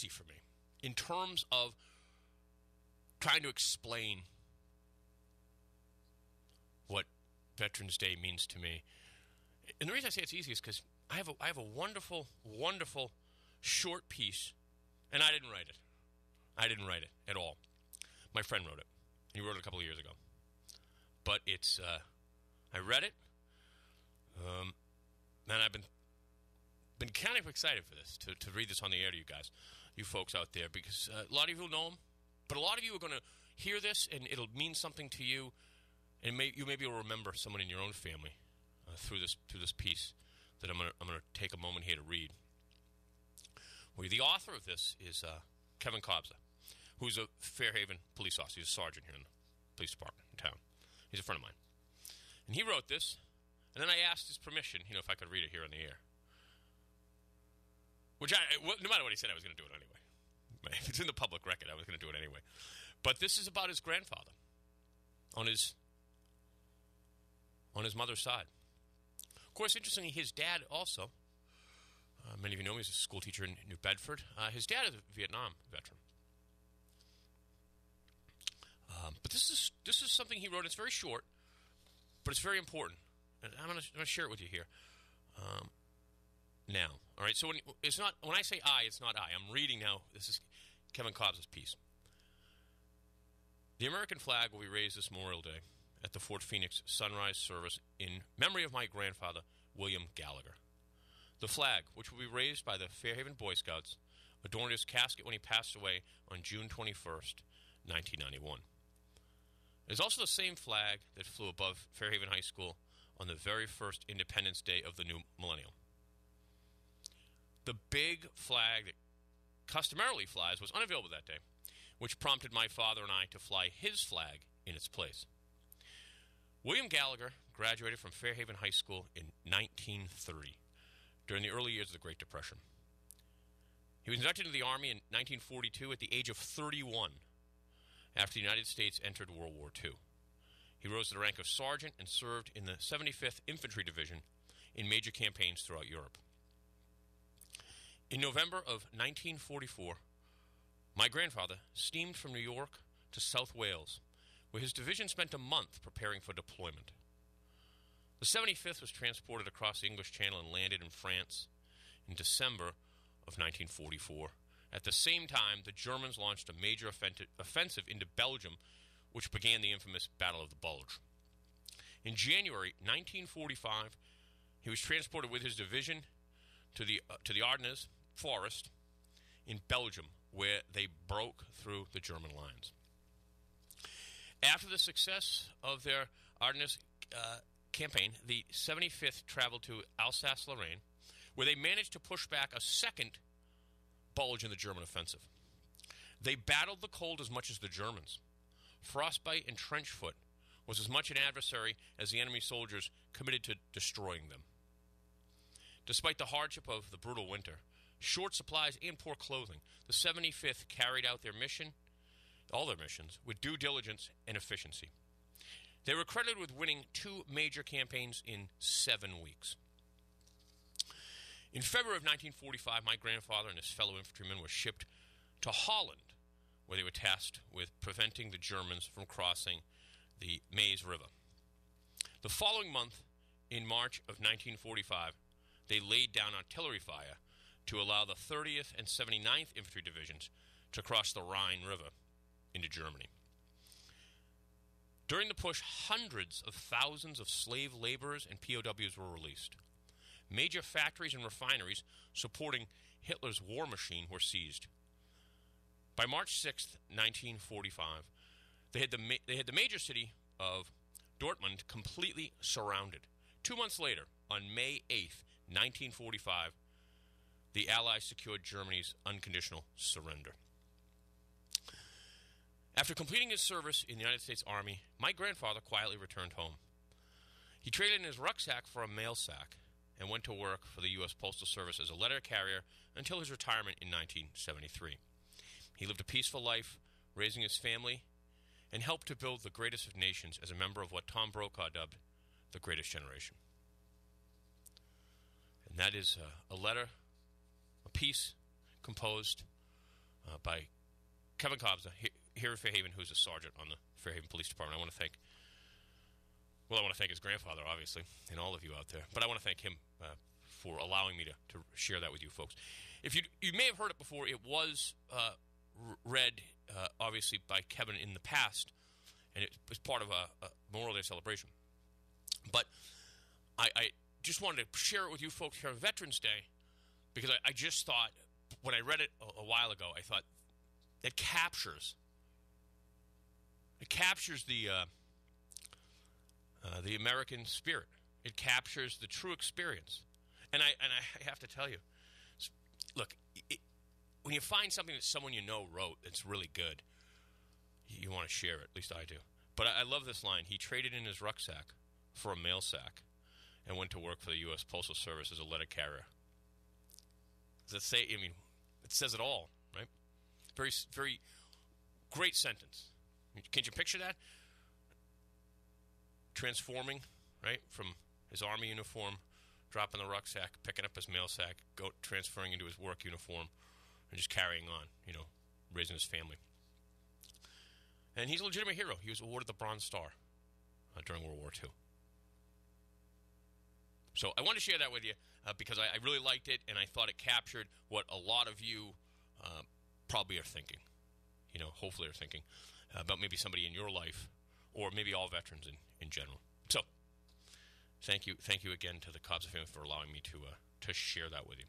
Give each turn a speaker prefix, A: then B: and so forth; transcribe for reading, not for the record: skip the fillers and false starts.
A: easy for me in terms of trying to explain what Veterans Day means to me. And the reason I say it's easy is because I have a wonderful, wonderful short piece, and I didn't write it. I didn't write it at all. My friend wrote it. He wrote it a couple of years ago. But it's, I read it, and I've been kind of excited for this, to read this on the air to you guys, you folks out there, because a lot of you will know him, but a lot of you are going to hear this, and it'll mean something to you, and you maybe will remember someone in your own family through this piece that I'm going to take a moment here to read. Well, the author of this is Kevin Kobza, who's a Fairhaven police officer. He's a sergeant here in the police department in town. He's a friend of mine. And he wrote this, and then I asked his permission, if I could read it here on the air. Which, no matter what he said, I was going to do it anyway. If it's in the public record, I was going to do it anyway. But this is about his grandfather on his mother's side. Of course, interestingly, his dad also, many of you know him, he's a school teacher in New Bedford. His dad is a Vietnam veteran. But this is something he wrote. It's very short, but it's very important. And I'm going to share it with you here now. All right. So when I say I, it's not I. I'm reading now. This is Kevin Kobza's piece. The American flag will be raised this Memorial Day at the Fort Phoenix Sunrise Service in memory of my grandfather, William Gallagher. The flag, which will be raised by the Fairhaven Boy Scouts, adorned his casket when he passed away on June 21st, 1991. It is also the same flag that flew above Fairhaven High School on the very first Independence Day of the new millennium. The big flag that customarily flies was unavailable that day, which prompted my father and I to fly his flag in its place. William Gallagher graduated from Fairhaven High School in 1930, during the early years of the Great Depression. He was inducted into the Army in 1942 at the age of 31, after the United States entered World War II. He rose to the rank of sergeant and served in the 75th Infantry Division in major campaigns throughout Europe. In November of 1944, my grandfather steamed from New York to South Wales, where his division spent a month preparing for deployment. The 75th was transported across the English Channel and landed in France in December of 1944. At the same time, the Germans launched a major offensive into Belgium, which began the infamous Battle of the Bulge. In January 1945, he was transported with his division to the Ardennes forest in Belgium, where they broke through the German lines. After the success of their Ardennes campaign, the 75th traveled to Alsace-Lorraine, where they managed to push back a second bulge in the German offensive. They battled the cold as much as the Germans. Frostbite and Trenchfoot was as much an adversary as the enemy soldiers committed to destroying them. Despite the hardship of the brutal winter, short supplies, and poor clothing, the 75th carried out their mission, all their missions, with due diligence and efficiency. They were credited with winning 2 major campaigns in 7 weeks. In February of 1945, my grandfather and his fellow infantrymen were shipped to Holland, where they were tasked with preventing the Germans from crossing the Maes River. The following month, in March of 1945, they laid down artillery fire to allow the 30th and 79th Infantry Divisions to cross the Rhine River into Germany. During the push, hundreds of thousands of slave laborers and POWs were released. Major factories and refineries supporting Hitler's war machine were seized. By March 6, 1945, they had the major city of Dortmund completely surrounded. 2 months later, on May 8, 1945, the Allies secured Germany's unconditional surrender. After completing his service in the United States Army, my grandfather quietly returned home. He traded in his rucksack for a mail sack and went to work for the U.S. Postal Service as a letter carrier until his retirement in 1973. He lived a peaceful life, raising his family, and helped to build the greatest of nations as a member of what Tom Brokaw dubbed the Greatest Generation. And that is a letter, a piece composed by Kevin Kobza here in Fairhaven, who's a sergeant on the Fairhaven Police Department. I want to thank his grandfather, obviously, and all of you out there. But I want to thank him for allowing me to share that with you folks. If you may have heard it before, it was read, obviously, by Kevin in the past, and it was part of a Memorial Day celebration. But I just wanted to share it with you folks here on Veterans Day, because I just thought, when I read it a while ago, I thought it captures the American spirit. It captures the true experience. And I have to tell you, look, when you find something that someone you know wrote that's really good, you want to share it. At least I do. But I love this line. He traded in his rucksack for a mail sack and went to work for the U.S. Postal Service as a letter carrier. Does it say? I mean, it says it all, right? Very, very great sentence. Can you picture that? Transforming, right, from his Army uniform, dropping the rucksack, picking up his mail sack, transferring into his work uniform, and just carrying on, raising his family. And he's a legitimate hero. He was awarded the Bronze Star during World War II. So I wanted to share that with you because I really liked it, and I thought it captured what a lot of you probably are thinking, hopefully are thinking about maybe somebody in your life or maybe all veterans in general. So thank you again to the Kobza family for allowing me to share that with you.